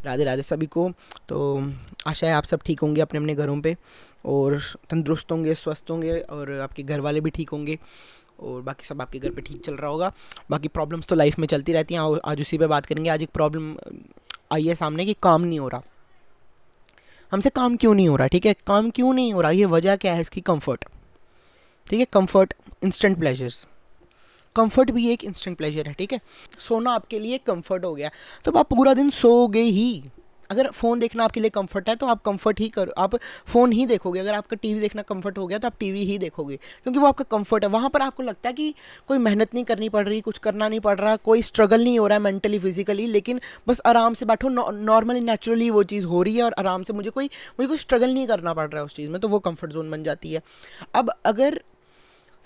राधे राधे सभी को। तो आशा है आप सब ठीक होंगे अपने अपने घरों पे, और तंदुरुस्त होंगे, स्वस्थ होंगे, और आपके घर वाले भी ठीक होंगे, और बाकी सब आपके घर पे ठीक चल रहा होगा। बाकी प्रॉब्लम्स तो लाइफ में चलती रहती हैं। आज उसी पे बात करेंगे। आज एक प्रॉब्लम आई है सामने कि काम नहीं हो रहा। हमसे काम क्यों नहीं हो रहा? ठीक है, काम क्यों नहीं हो रहा, ये वजह क्या है इसकी? कंफर्ट। ठीक है, कंफर्ट, इंस्टेंट प्लेजर्स। कंफर्ट भी एक इंस्टेंट प्लेजर है। ठीक है, सोना आपके लिए कंफर्ट हो गया, तो आप पूरा दिन सोओगे ही। अगर फ़ोन देखना आपके लिए कंफर्ट है तो आप कंफर्ट ही करो, आप फ़ोन ही देखोगे। अगर आपका टीवी देखना कंफर्ट हो गया तो आप टीवी ही देखोगे, क्योंकि वो आपका कंफर्ट है। वहाँ पर आपको लगता है कि कोई मेहनत नहीं करनी पड़ रही, कुछ करना नहीं पड़ रहा, कोई स्ट्रगल नहीं हो रहा है मेंटली फिजिकली, लेकिन बस आराम से बैठो, नॉर्मली नेचुरली वो चीज़ हो रही है और आराम से मुझे कोई स्ट्रगल नहीं करना पड़ रहा है उस चीज़ में, तो वो कंफर्ट जोन बन जाती है। अब अगर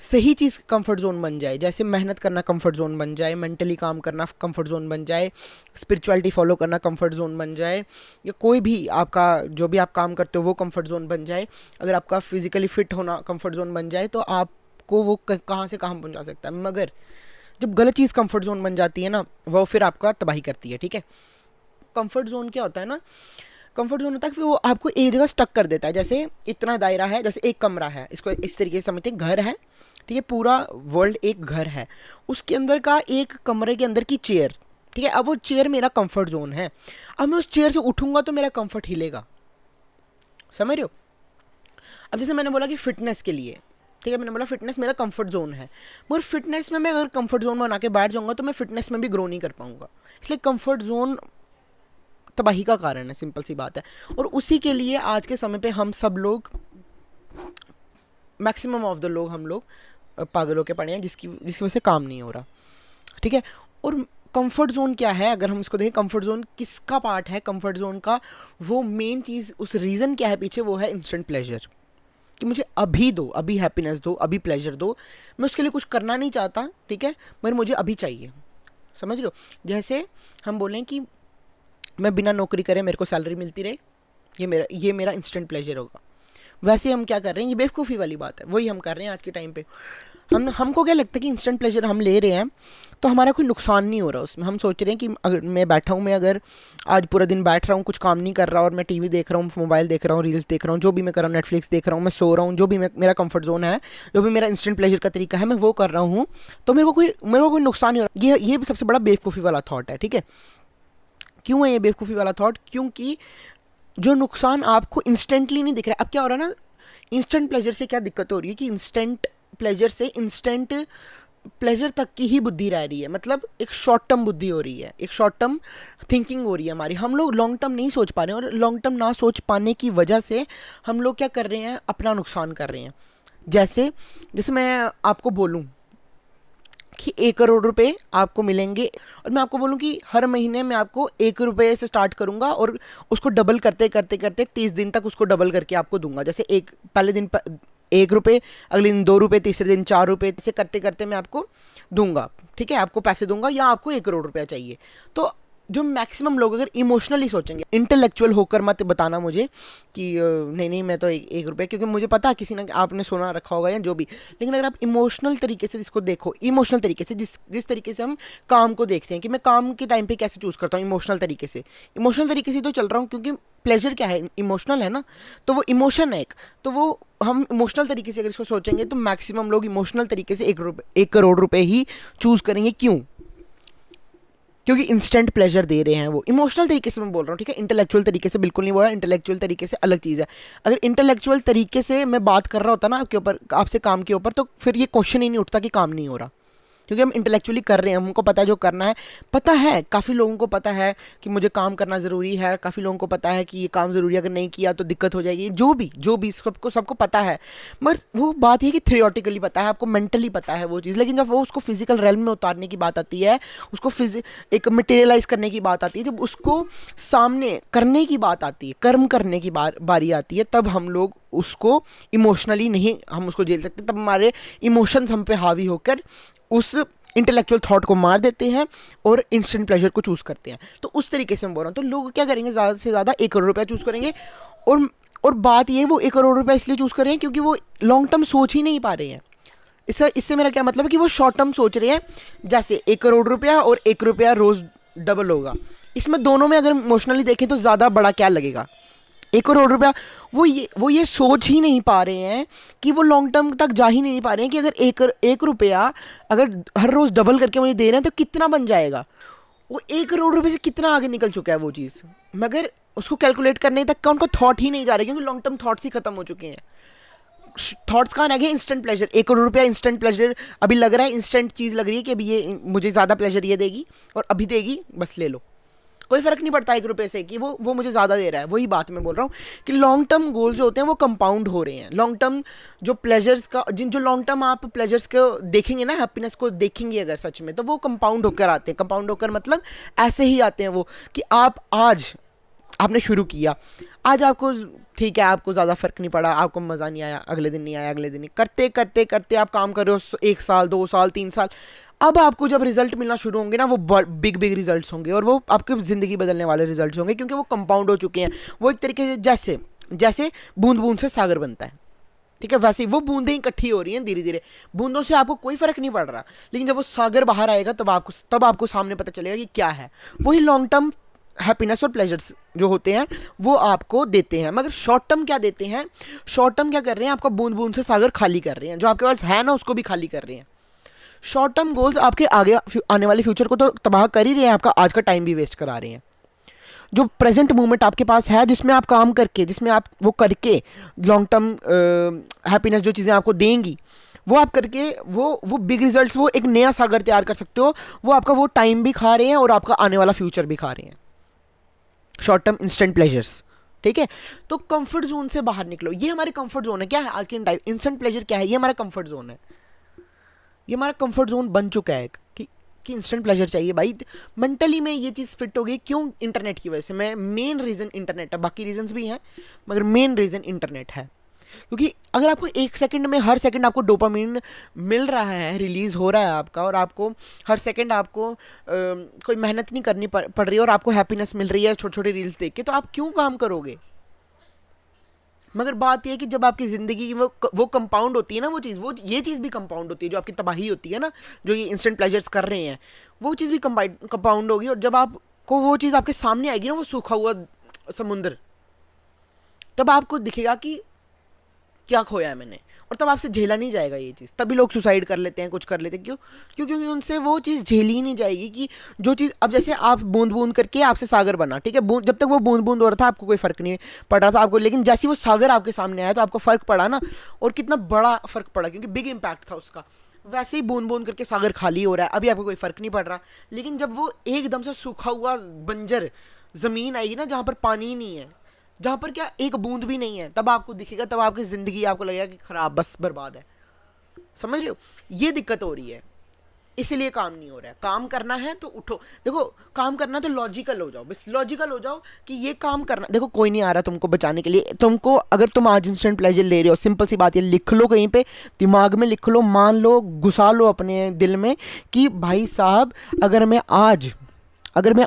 सही चीज़ कंफर्ट जोन बन जाए, जैसे मेहनत करना कंफर्ट जोन बन जाए, मेंटली काम करना कंफर्ट जोन बन जाए, स्पिरिचुअलिटी फॉलो करना कंफर्ट जोन बन जाए, या कोई भी आपका जो भी आप काम करते हो वो कंफर्ट जोन बन जाए, अगर आपका फिजिकली फिट होना कंफर्ट जोन बन जाए, तो आपको वो कहाँ से कहाँ पहुँचा सकता है। मगर जब गलत चीज़ कंफर्ट जोन बन जाती है ना, वो फिर आपका तबाही करती है। ठीक है, कंफर्ट जोन क्या होता है ना, कंफर्ट जोन होता है कि वो आपको एक जगह स्टक कर देता है। जैसे इतना दायरा है, जैसे एक कमरा है, इसको इस तरीके से समझते हैं, घर है। ठीक है, पूरा वर्ल्ड एक घर है, उसके अंदर का एक कमरे के अंदर की चेयर। ठीक है, अब वो चेयर मेरा कंफर्ट जोन है। अब मैं उस चेयर से उठूंगा तो मेरा कंफर्ट हिलेगा, समझ रहे हो? अब जैसे मैंने बोला कि फिटनेस के लिए, ठीक है, मैंने बोला फिटनेस मेरा कंफर्ट जोन है, मगर फिटनेस में मैं अगर कंफर्ट जोन में बना के बैठ जाऊंगा तो मैं फिटनेस में भी ग्रो नहीं कर पाऊंगा। इसलिए कंफर्ट जोन तबाही का कारण है, सिंपल सी बात है। और उसी के लिए आज के समय पे हम सब लोग, मैक्सिमम ऑफ द लोग, हम लोग पागलों के पड़े हैं, जिसकी जिसकी वजह से काम नहीं हो रहा। ठीक है, और कंफर्ट जोन क्या है अगर हम इसको देखें, कंफर्ट जोन किसका पार्ट है? कंफर्ट जोन का वो मेन चीज़, उस रीज़न क्या है पीछे, वो है इंस्टेंट प्लेजर। कि मुझे अभी दो, अभी हैप्पीनेस दो, अभी प्लेजर दो। मैं उसके लिए कुछ करना नहीं चाहता, ठीक है, मगर मुझे अभी चाहिए। समझ लो, जैसे हम बोलें कि मैं बिना नौकरी करे मेरे को सैलरी मिलती रहे, ये मेरा इंस्टेंट प्लेजर होगा। वैसे हम क्या कर रहे हैं, ये बेवकूफ़ी वाली बात है, वही हम कर रहे हैं आज के टाइम पे। हमको क्या लगता है कि इंस्टेंट प्लेजर हम ले रहे हैं तो हमारा कोई नुकसान नहीं हो रहा उसमें। हम सोच रहे हैं कि अगर मैं बैठा हूँ, मैं अगर आज पूरा दिन बैठ रहा हूँ, कुछ काम नहीं कर रहा, और मैं टीवी देख रहा हूँ, मोबाइल देख रहा हूँ, रील्स देख रहा हूँ, जो भी मैं कर रहा हूँ, नेटफ्लिक्स देख रहा हूँ, मैं सो रहा हूँ, जो भी मेरा कंफर्ट जोन है, जो भी मेरा इंस्टेंट प्लेजर का तरीका है, मैं वो कर रहा हूँ, तो मेरे को कोई नुकसान नहीं हो रहा। ये भी सबसे बड़ा बेवकूफ़ी वाला थॉट है। ठीक है, क्यों है ये बेवकूफ़ी वाला थॉट? क्योंकि जो नुकसान आपको इंस्टेंटली नहीं दिख रहा है। अब क्या हो रहा है ना, इंस्टेंट प्लेजर से क्या दिक्कत हो रही है कि इंस्टेंट प्लेजर से इंस्टेंट प्लेजर तक की ही बुद्धि रह रही है। मतलब एक शॉर्ट टर्म बुद्धि हो रही है, एक शॉर्ट टर्म थिंकिंग हो रही है हमारी। हम लोग लॉन्ग टर्म नहीं सोच पा रहे हैं, और लॉन्ग टर्म ना सोच पाने की वजह से हम लोग क्या कर रहे हैं, अपना नुकसान कर रहे हैं। जैसे जैसे मैं आपको बोलूँ कि 1 करोड़ रुपए आपको मिलेंगे, और मैं आपको बोलूँ कि हर महीने मैं आपको 1 रुपये से स्टार्ट करूँगा, और उसको डबल करते करते करते 30 दिन तक उसको डबल करके आपको दूंगा। जैसे एक पहले दिन 1 रुपये, अगले दिन 2 रुपये, तीसरे दिन 4 रुपये, ऐसे करते करते मैं आपको दूंगा। ठीक है, आपको पैसे दूंगा, या आपको 1 करोड़ रुपया चाहिए। तो जो मैक्सिमम लोग अगर इमोशनली सोचेंगे, इंटेलेक्चुअल होकर मत बताना मुझे कि नहीं नहीं मैं तो 1 रुपये, क्योंकि मुझे पता है किसी ने आपने सोना रखा होगा या जो भी। लेकिन अगर आप इमोशनल तरीके से इसको देखो, इमोशनल तरीके से, जिस जिस तरीके से हम काम को देखते हैं कि मैं काम के टाइम पे कैसे चूज़ करता हूँ, इमोशनल तरीके से तो चल रहा हूँ, क्योंकि प्लेजर क्या है, इमोशनल है ना, तो वो इमोशन है एक। तो वो हम इमोशनल तरीके से अगर इसको सोचेंगे तो मैक्सिमम लोग इमोशनल तरीके से 1 करोड़ रुपए ही चूज़ करेंगे। क्यों? क्योंकि इंस्टेंट प्लेजर दे रहे हैं वो। इमोशनल तरीके से मैं बोल रहा हूँ, ठीक है, इंटेलेक्चुअल तरीके से बिल्कुल नहीं बोल रहा। इंटेलेक्चुअल तरीके से अलग चीज़ है। अगर इंटेलेक्चुअल तरीके से मैं बात कर रहा होता ना आपके ऊपर, आपसे काम के ऊपर, तो फिर ये क्वेश्चन ही नहीं उठता कि काम नहीं हो रहा, क्योंकि हम इंटेलेक्चुअली कर रहे हैं, हमको पता है जो करना है। पता है, काफ़ी लोगों को पता है कि मुझे काम करना ज़रूरी है, काफ़ी लोगों को पता है कि ये काम ज़रूरी है, अगर नहीं किया तो दिक्कत हो जाएगी, जो भी सबको पता है। मगर वो बात ये कि थियोरेटिकली पता है आपको, मेंटली पता है वो चीज़, लेकिन जब वो उसको फिजिकल रेलम में उतारने की बात आती है, उसको एक मटेरियलाइज करने की बात आती है, जब उसको सामने करने की बात आती है, कर्म करने की बारी आती है, तब हम लोग उसको इमोशनली नहीं हम उसको झेल सकते। तब हमारे इमोशंस हम पे हावी होकर उस इंटेलेक्चुअल थॉट को मार देते हैं और इंस्टेंट प्लेजर को चूज़ करते हैं। तो उस तरीके से मैं बोल रहा हूँ, तो लोग क्या करेंगे, ज़्यादा से ज़्यादा 1 करोड़ रुपया चूज़ करेंगे। और बात ये, वो 1 करोड़ रुपया इसलिए चूज़ कर रहे हैं क्योंकि वो लॉन्ग टर्म सोच ही नहीं पा रहे हैं। इससे मेरा क्या मतलब है कि वो शॉर्ट टर्म सोच रहे हैं। जैसे 1 करोड़ रुपया और 1 रुपया रोज़ डबल होगा, इसमें दोनों में अगर इमोशनली देखें तो ज़्यादा बड़ा क्या लगेगा? 1 करोड़ रुपया। वो ये सोच ही नहीं पा रहे हैं कि वो लॉन्ग टर्म तक जा ही नहीं पा रहे हैं कि अगर 1 रुपया अगर हर रोज़ डबल करके मुझे दे रहे हैं तो कितना बन जाएगा। वो 1 करोड़ रुपये से कितना आगे निकल चुका है वो चीज़, मगर उसको कैलकुलेट करने तक का उनको थॉट ही नहीं जा रहा, क्योंकि लॉन्ग टर्म थॉट्स ही खत्म हो चुके हैं। थॉट्स कहाँ रह गए? Instant pleasure. 1 करोड़ रुपया इंस्टेंट प्लेजर अभी लग रहा है, इंस्टेंट चीज़ लग रही है कि अभी ये मुझे ज़्यादा प्लेजर ये देगी और अभी देगी, बस ले लो। कोई फ़र्क नहीं पड़ता 1 रुपये से कि वो मुझे ज़्यादा दे रहा है। वही बात मैं बोल रहा हूँ कि लॉन्ग टर्म गोल्स जो होते हैं वो कंपाउंड हो रहे हैं। लॉन्ग टर्म जो प्लेजर्स का जो लॉन्ग टर्म आप प्लेजर्स को देखेंगे ना, हैप्पीनेस को देखेंगे अगर सच में, तो वो कंपाउंड होकर आते हैं। कंपाउंड होकर मतलब ऐसे ही आते हैं वो कि आप आज आपने शुरू किया, आज आपको ठीक है, आपको ज़्यादा फ़र्क नहीं पड़ा, आपको मज़ा नहीं आया, अगले दिन नहीं आया, अगले दिन नहीं, करते करते करते आप काम कर रहे हो 1 साल 2 साल 3 साल। अब आपको जब रिजल्ट मिलना शुरू होंगे ना, वो बिग बिग रिजल्ट्स होंगे और वो आपकी ज़िंदगी बदलने वाले रिजल्ट्स होंगे, क्योंकि वो कंपाउंड हो चुके हैं। वो एक तरीके से जैसे जैसे बूंद बूंद से सागर बनता है, ठीक है, वैसे ही वो बूंदें इकट्ठी हो रही हैं धीरे धीरे। बूंदों से आपको कोई फ़र्क नहीं पड़ रहा, लेकिन जब वो सागर बाहर आएगा तब आपको सामने पता चलेगा कि क्या है। वही लॉन्ग टर्म हैप्पीनेस और प्लेजर्स जो होते हैं वो आपको देते हैं। मगर शॉर्ट टर्म क्या देते हैं? शॉर्ट टर्म क्या कर रहे हैं? आपका बूंद बूंद से सागर खाली कर रहे हैं, जो आपके पास है ना उसको भी खाली कर रहे हैं। शॉर्ट टर्म गोल्स आपके आगे आने वाले फ्यूचर को तो तबाह कर ही रहे हैं, आपका आज का टाइम भी वेस्ट करा रहे हैं। जो प्रेजेंट मोमेंट आपके पास है, जिसमें आप काम करके, जिसमें आप वो करके लॉन्ग टर्म हैप्पीनेस जो चीज़ें आपको देंगी वो आप करके वो बिग रिजल्ट्स, वो एक नया सागर तैयार कर सकते हो। वो आपका वो टाइम भी खा रहे हैं और आपका आने वाला फ्यूचर भी खा रहे हैं। शॉर्ट टर्म इंस्टेंट प्लेजर्स, ठीक है। तो कंफर्ट जोन से बाहर निकलो। ये हमारे कंफर्ट जोन है। क्या है आज के टाइम? इंस्टेंट प्लेजर क्या है? ये हमारा कंफर्ट जोन है। ये हमारा कंफर्ट जोन बन चुका है कि इंस्टेंट प्लेजर चाहिए भाई। मेंटली में ये चीज़ फिट हो गई क्यों? इंटरनेट की वजह से। मैं मेन रीज़न इंटरनेट है, बाकी रीजंस भी हैं मगर मेन रीज़न इंटरनेट है। क्योंकि अगर आपको 1 सेकंड में, हर सेकंड आपको डोपामिन मिल रहा है, रिलीज़ हो रहा है आपका, और आपको हर सेकंड आपको कोई मेहनत नहीं करनी पड़ रही है और आपको हैप्पीनेस मिल रही है छोटे छोटे रील्स देख के, तो आप क्यों काम करोगे? मगर बात यह है कि जब आपकी ज़िंदगी की वो कंपाउंड होती है ना, वो चीज़, वो ये चीज़ भी कंपाउंड होती है, जो आपकी तबाही होती है ना, जो ये इंस्टेंट प्लेजर्स कर रहे हैं, वो चीज़ भी कंपाउंड होगी। और जब आपको वो चीज़ आपके सामने आएगी ना, वो सूखा हुआ समुंदर, तब आपको दिखेगा कि क्या खोया है मैंने, और तब आपसे झेला नहीं जाएगा ये चीज़। तभी लोग सुसाइड कर लेते हैं, कुछ कर लेते हैं। क्योंकि उनसे वो चीज़ झेली ही नहीं जाएगी कि जो चीज़, अब जैसे आप बूंद बूंद करके आपसे सागर बना, ठीक है, जब तक वो बूंद बूंद हो रहा था आपको कोई फ़र्क नहीं पड़ रहा था आपको, लेकिन जैसे वो सागर आपके सामने आया तो आपको फ़र्क पड़ा ना, और कितना बड़ा फ़र्क पड़ा, क्योंकि बिग इम्पैक्ट था उसका। वैसे ही बूंद बूंद करके सागर खाली हो रहा है, अभी आपको कोई फ़र्क नहीं पड़ रहा, लेकिन जब वो एकदम से सूखा हुआ बंजर ज़मीन आएगी ना, जहाँ पर पानी ही नहीं है, जहाँ पर क्या एक बूंद भी नहीं है, तब आपको दिखेगा, तब आपकी ज़िंदगी आपको लगेगा कि ख़राब, बस बर्बाद है। समझ रहे हो? ये दिक्कत हो रही है, इसीलिए काम नहीं हो रहा है। काम करना है तो उठो। देखो, काम करना तो लॉजिकल हो जाओ, बस लॉजिकल हो जाओ कि ये काम करना। देखो, कोई नहीं आ रहा तुमको बचाने के लिए। तुमको, अगर तुम आज इंस्टेंट प्लेजर ले रहे हो, सिंपल सी बात है, लिख लो कहीं पे, दिमाग में लिख लो, मान लो, घुसा लो अपने दिल में कि भाई साहब, अगर मैं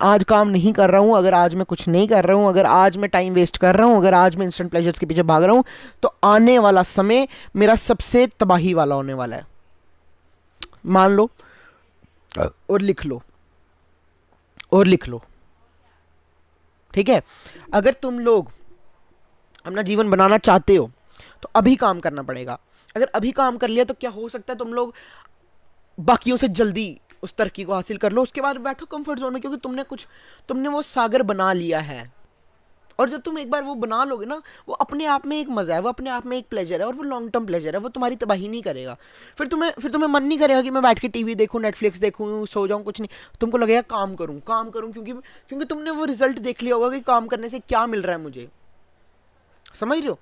आज काम नहीं कर रहा हूँ, अगर आज मैं कुछ नहीं कर रहा हूँ, अगर आज मैं टाइम वेस्ट कर रहा हूँ, अगर आज मैं इंस्टेंट प्लेजर्स के पीछे भाग रहा हूँ, तो आने वाला समय मेरा सबसे तबाही वाला होने वाला है। मान लो और लिख लो, और लिख लो, ठीक है। अगर तुम लोग अपना जीवन बनाना चाहते हो तो अभी काम करना पड़ेगा। अगर अभी काम कर लिया तो क्या हो सकता है, तुम लोग बाकियों से जल्दी उस तरक्की को हासिल कर लो। उसके बाद बैठो कंफर्ट जोन में, क्योंकि तुमने वो सागर बना लिया है। और जब तुम एक बार वो बना लोगे ना, वो अपने आप में एक मज़ा है, वो अपने आप में एक प्लेजर है, और वो लॉन्ग टर्म प्लेजर है, वो तुम्हारी तबाही नहीं करेगा। फिर तुम्हें मन नहीं करेगा कि मैं बैठ के टीवी देखूँ, नेटफ्लिक्स देखूँ, सो जाऊँ, कुछ नहीं। तुमको लगेगा काम करूँ काम करूँ, क्योंकि तुमने वो रिजल्ट देख लिया होगा कि काम करने से क्या मिल रहा है मुझे। समझ रहे हो?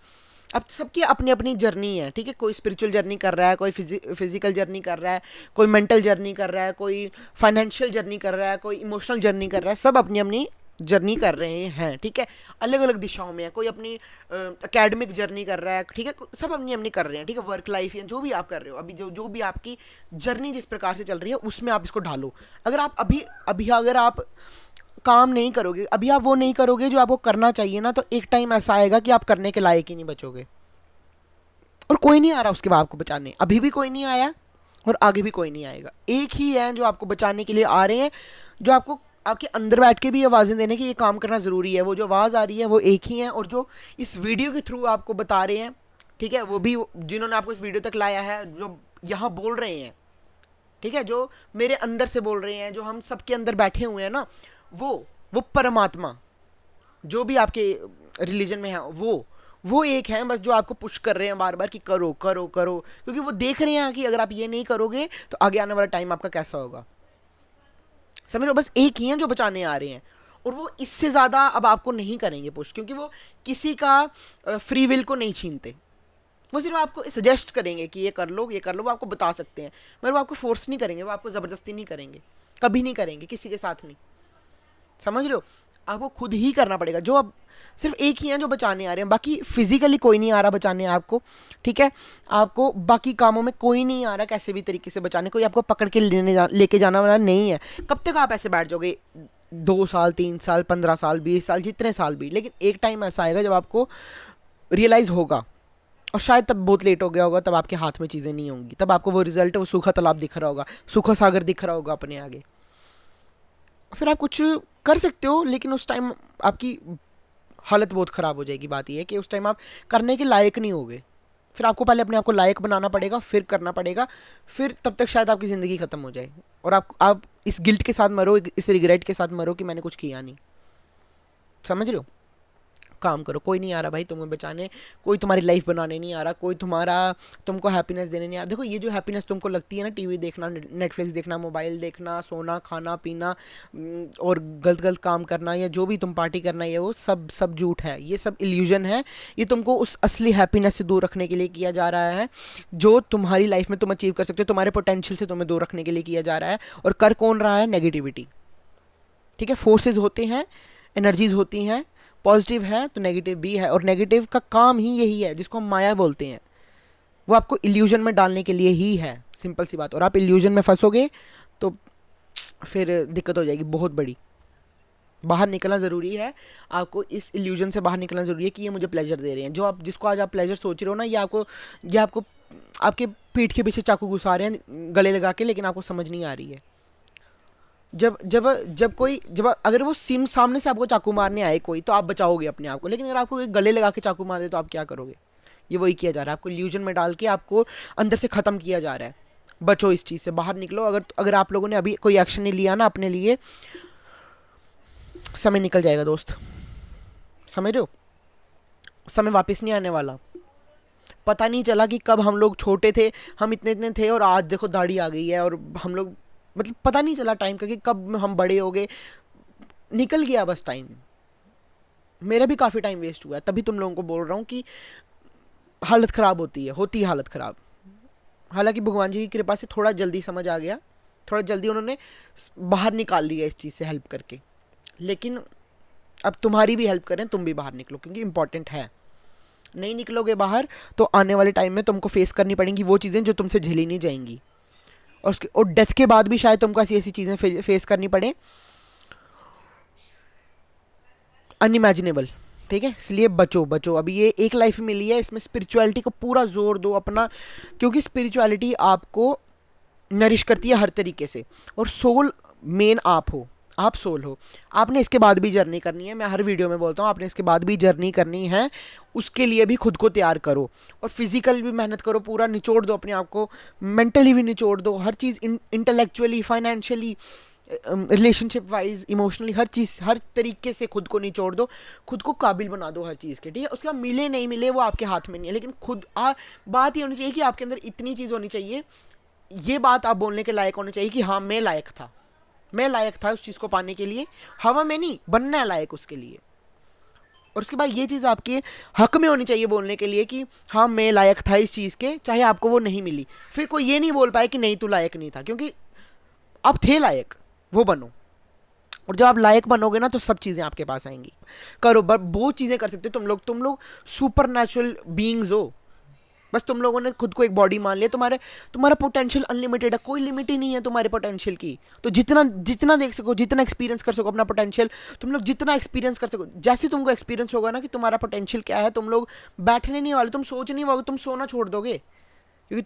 अब सबकी अपनी अपनी जर्नी है, ठीक है। कोई स्पिरिचुअल जर्नी कर रहा है, कोई फिजिकल जर्नी कर रहा है, कोई मेंटल जर्नी कर रहा है, कोई फाइनेंशियल जर्नी कर रहा है, कोई इमोशनल जर्नी कर रहा है। सब अपनी अपनी जर्नी कर रहे हैं, ठीक है। अलग अलग दिशाओं में है। कोई अपनी एकेडमिक जर्नी कर रहा है, ठीक है। सब अपनी अपनी कर रहे हैं, ठीक है। वर्क लाइफ या जो भी आप कर रहे हो, अभी जो भी आपकी जर्नी जिस प्रकार से चल रही है, उसमें आप इसको ढालो। अगर आप अगर आप काम नहीं करोगे, अभी आप वो नहीं करोगे जो आपको करना चाहिए ना, तो एक टाइम ऐसा आएगा कि आप करने के लायक ही नहीं बचोगे। और कोई नहीं आ रहा उसके बाद आपको बचाने, अभी भी कोई नहीं आया और आगे भी कोई नहीं आएगा। एक ही है जो आपको बचाने के लिए आ रहे हैं, जो आपको आपके अंदर बैठ के भी आवाज़ें देने की ये काम करना ज़रूरी है। वो जो आवाज़ आ रही है वो एक ही है, और जो इस वीडियो के थ्रू आपको बता रहे हैं, ठीक है, वो भी जिन्होंने आपको इस वीडियो तक लाया है, जो यहाँ बोल रहे हैं, ठीक है, जो मेरे अंदर से बोल रहे हैं, जो हम सबके अंदर बैठे हुए हैं ना, वो परमात्मा जो भी आपके रिलीजन में है, वो एक है बस, जो आपको पुश कर रहे हैं बार बार कि करो करो करो, क्योंकि वो देख रहे हैं कि अगर आप ये नहीं करोगे तो आगे आने वाला टाइम आपका कैसा होगा। समझ लो, बस एक ही है जो बचाने आ रहे हैं, और वो इससे ज़्यादा अब आपको नहीं करेंगे पुश, क्योंकि वो किसी का फ्री विल को नहीं छीनते। वो सिर्फ आपको सजेस्ट करेंगे कि ये कर लो ये कर लो, वो आपको बता सकते हैं, मगर वो आपको फोर्स नहीं करेंगे, वो आपको ज़बरदस्ती नहीं करेंगे, कभी नहीं करेंगे, किसी के साथ नहीं। समझ रहे हो, आपको खुद ही करना पड़ेगा। जो अब सिर्फ एक ही है जो बचाने आ रहे हैं, बाकी फिजिकली कोई नहीं आ रहा बचाने आपको, ठीक है, आपको बाकी कामों में कोई नहीं आ रहा कैसे भी तरीके से बचाने, कोई आपको पकड़ के लेके जाना वाला नहीं है। कब तक आप ऐसे बैठ जाओगे, 2 साल 3 साल 15 साल 20 साल, जितने साल भी, लेकिन एक टाइम ऐसा आएगा जब आपको रियलाइज़ होगा, और शायद तब बहुत लेट हो गया होगा, तब आपके हाथ में चीज़ें नहीं होंगी, तब आपको वो रिजल्ट, वो सूखा तालाब दिख रहा होगा, सूखा सागर दिख रहा होगा अपने आगे, फिर आप कुछ कर सकते हो, लेकिन उस टाइम आपकी हालत बहुत ख़राब हो जाएगी। बात यह है कि उस टाइम आप करने के लायक नहीं होगे, फिर आपको पहले अपने आप को लायक बनाना पड़ेगा, फिर करना पड़ेगा, फिर तब तक शायद आपकी ज़िंदगी ख़त्म हो जाए, और आप इस गिल्ट के साथ मरो, इस रिग्रेट के साथ मरो कि मैंने कुछ किया नहीं। समझ रहे हो, काम करो, कोई नहीं आ रहा भाई तुम्हें बचाने, कोई तुम्हारी लाइफ बनाने नहीं आ रहा, कोई तुमको हैप्पीनेस देने नहीं आ रहा। देखो, ये जो हैप्पीनेस तुमको लगती है ना, टीवी देखना, नेटफ्लिक्स देखना, मोबाइल देखना, सोना खाना पीना, और गलत गलत काम करना, या जो भी तुम पार्टी करना, ये वो सब झूठ है, ये सब इल्यूजन है। ये तुमको उस असली हैप्पीनेस से दूर रखने के लिए किया जा रहा है, जो तुम्हारी लाइफ में तुम अचीव कर सकते हो, तुम्हारे पोटेंशियल से तुम्हें दूर रखने के लिए किया जा रहा है। और कर कौन रहा है? नेगेटिविटी। ठीक है, फोर्सेज होते हैं, एनर्जीज होती हैं, पॉजिटिव है तो नेगेटिव भी है, और नेगेटिव का काम ही यही है, जिसको हम माया बोलते हैं। वो आपको इल्यूजन में डालने के लिए ही है, सिंपल सी बात। और आप इल्यूजन में फंसोगे तो फिर दिक्कत हो जाएगी बहुत बड़ी। बाहर निकलना ज़रूरी है, आपको इस इल्यूजन से बाहर निकलना ज़रूरी है कि ये मुझे प्लेजर दे रहे हैं। जो आप जिसको आज आप प्लेजर सोच रहे हो ना, ये आपको आपके पीठ के पीछे चाकू घुसा रहे हैं गले लगा के, लेकिन आपको समझ नहीं आ रही है। जब अगर वो सामने से आपको चाकू मारने आए कोई, तो आप बचाओगे अपने आप को, लेकिन अगर आपको गले लगा के चाकू मार दे तो आप क्या करोगे? ये वही किया जा रहा है, आपको इल्यूजन में डाल के आपको अंदर से ख़त्म किया जा रहा है। बचो इस चीज़ से, बाहर निकलो। अगर आप लोगों ने अभी कोई एक्शन नहीं लिया ना अपने लिए, समय निकल जाएगा दोस्त, समझ रहे हो? समय वापस नहीं आने वाला। पता नहीं चला कि कब हम लोग छोटे थे, हम इतने इतने थे, और आज देखो दाढ़ी आ गई है, और हम लोग मतलब पता नहीं चला टाइम का कि कब हम बड़े हो गए। निकल गया बस टाइम। मेरा भी काफ़ी टाइम वेस्ट हुआ है, तभी तुम लोगों को बोल रहा हूँ कि हालत ख़राब होती है हालत ख़राब। हालांकि भगवान जी की कृपा से थोड़ा जल्दी समझ आ गया, थोड़ा जल्दी उन्होंने बाहर निकाल लिया इस चीज़ से हेल्प करके। लेकिन अब तुम्हारी भी हेल्प करें, तुम भी बाहर निकलो, क्योंकि इंपॉर्टेंट है। नहीं निकलोगे बाहर तो आने वाले टाइम में तुमको फेस करनी पड़ेंगी वो चीज़ें जो तुमसे झेली नहीं जाएंगी, और डेथ के बाद भी शायद तुमको ऐसी ऐसी चीज़ें फेस करनी पड़े, अनइमेजिनेबल। ठीक है, इसलिए बचो। अभी ये एक लाइफ मिली है, इसमें स्पिरिचुअलिटी को पूरा जोर दो अपना, क्योंकि स्पिरिचुअलिटी आपको नरिश करती है हर तरीके से। और सोल मेन आप सोल हो। आपने इसके बाद भी जर्नी करनी है, मैं हर वीडियो में बोलता हूँ, आपने इसके बाद भी जर्नी करनी है। उसके लिए भी खुद को तैयार करो, और फिजिकल भी मेहनत करो, पूरा निचोड़ दो अपने आप को, मेंटली भी निचोड़ दो, हर चीज़, intellectually, financially, relationship wise, emotionally, हर चीज़, हर तरीके से खुद को निचोड़ दो, खुद को काबिल बना दो हर चीज़ के। ठीक है, उसके बाद मिले नहीं मिले वो आपके हाथ में नहीं है, लेकिन बात ये होनी चाहिए कि आपके अंदर इतनी चीज़ होनी चाहिए, ये बात आप बोलने के लायक होनी चाहिए कि हाँ मैं लायक था उस चीज़ को पाने के लिए। हवा में नहीं, बनना है लायक उसके लिए। और उसके बाद ये चीज़ आपके हक में होनी चाहिए बोलने के लिए कि हाँ मैं लायक था इस चीज़ के, चाहे आपको वो नहीं मिली। फिर कोई ये नहीं बोल पाए कि नहीं तू लायक नहीं था, क्योंकि आप थे लायक, वो बनो। और जब आप लायक बनोगे ना तो सब चीज़ें आपके पास आएंगी। करो, बहुत चीज़ें कर सकते हो तुम लोग सुपर नेचुरल बीइंग्स हो। बस तुम लोगों ने खुद को एक बॉडी मान लिया। तुम्हारा पोटेंशियल अनलिमिटेड है, कोई लिमिट ही नहीं है तुम्हारे पोटेंशियल की। तो जितना देख सको, जितना एक्सपीरियंस कर सको अपना पोटेंशियल, तुम लोग जितना एक्सपीरियंस कर सको, जैसे तुमको एक्सपीरियंस होगा ना कि तुम्हारा पोटेंशियल क्या है, तुम लोग बैठने नहीं वाले, तुम सोच नहीं पाओगे, तुम सोना छोड़ दोगे, क्योंकि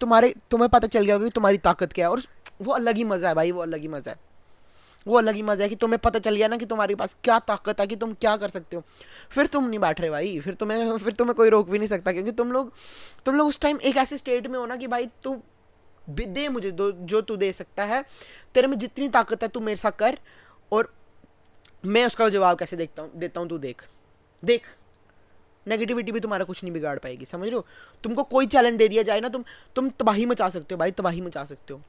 तुम्हें पता चल गया होगा कि तुम्हारी ताकत क्या है। और वो अलग ही मज़ा है भाई, वो अलग ही मज़ा है। वो अलग ही मजा है कि तुम्हें पता चल गया ना कि तुम्हारे पास क्या ताकत है, कि तुम क्या कर सकते हो। फिर तुम नहीं बैठ रहे भाई, फिर तुम्हें कोई रोक भी नहीं सकता, क्योंकि तुम लोग उस टाइम एक ऐसे स्टेट में हो ना कि भाई तू दे मुझे जो तू दे सकता है, तेरे में जितनी ताकत है तू मेरे साथ कर, और मैं उसका जवाब कैसे देता हूँ तू देख देख। नेगेटिविटी भी तुम्हारा कुछ नहीं बिगाड़ पाएगी, समझ रहे हो। तुमको कोई चैलेंज दे दिया जाए ना, तुम तबाही मचा सकते हो भाई, तबाही मचा सकते हो।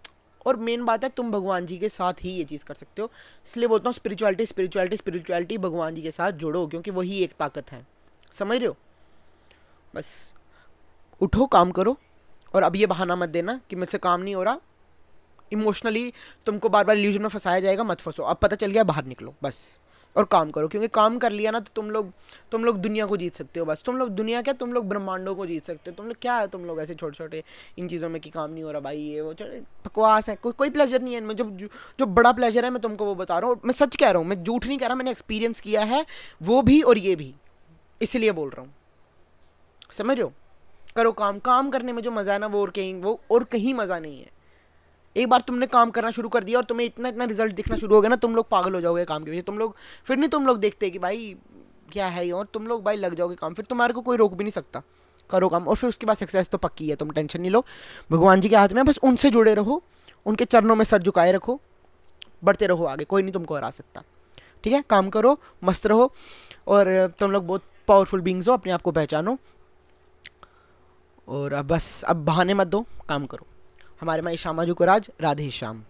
और मेन बात है, तुम भगवान जी के साथ ही ये चीज़ कर सकते हो। इसलिए बोलता हूँ स्पिरिचुअलिटी स्पिरिचुअलिटी स्पिरिचुअलिटी, भगवान जी के साथ जोड़ो, क्योंकि वही एक ताकत है, समझ रहे हो। बस उठो, काम करो। और अब ये बहाना मत देना कि मुझसे काम नहीं हो रहा। इमोशनली तुमको बार बार इल्यूजन में फंसाया जाएगा, मत फंसो। अब पता चल गया, बाहर निकलो बस, और काम करो। क्योंकि काम कर लिया ना तो तुम लोग दुनिया को जीत सकते हो। बस तुम लोग दुनिया क्या, तुम लोग ब्रह्मांडों को जीत सकते हो। तुम लोग क्या है, तुम लोग ऐसे छोटे छोटे इन चीज़ों में कि काम नहीं हो रहा भाई, ये वो बकवास है। कोई प्लेजर नहीं है इनमें। जो बड़ा प्लेजर है मैं तुमको वो बता रहा हूँ। मैं सच कह रहा हूँ, मैं झूठ नहीं कह रहा, मैंने एक्सपीरियंस किया है वो भी और ये भी, इसलिए बोल रहा हूँ, समझ रहे हो। करो काम। काम करने में जो मज़ा है ना, वो और कहीं मज़ा नहीं है। एक बार तुमने काम करना शुरू कर दिया और तुम्हें इतना इतना रिजल्ट दिखना शुरू हो गया ना, तुम लोग पागल हो जाओगे काम के पीछे। फिर नहीं तुम लोग देखते कि भाई क्या है ये, और तुम लोग भाई लग जाओगे काम, फिर तुम्हारे को कोई रोक भी नहीं सकता। करो काम, और फिर उसके बाद सक्सेस तो पक्की है, तुम टेंशन नहीं लो। भगवान जी के हाथ में, बस उनसे जुड़े रहो, उनके चरणों में सर झुकाए रखो, बढ़ते रहो आगे, कोई नहीं तुमको हरा सकता। ठीक है, काम करो, मस्त रहो, और तुम लोग बहुत पावरफुल बींग्स हो, अपने आप को पहचानो। और अब बस, अब बहाने मत दो, काम करो। हमारे माई श्यामा जी को राज, राधे श्याम।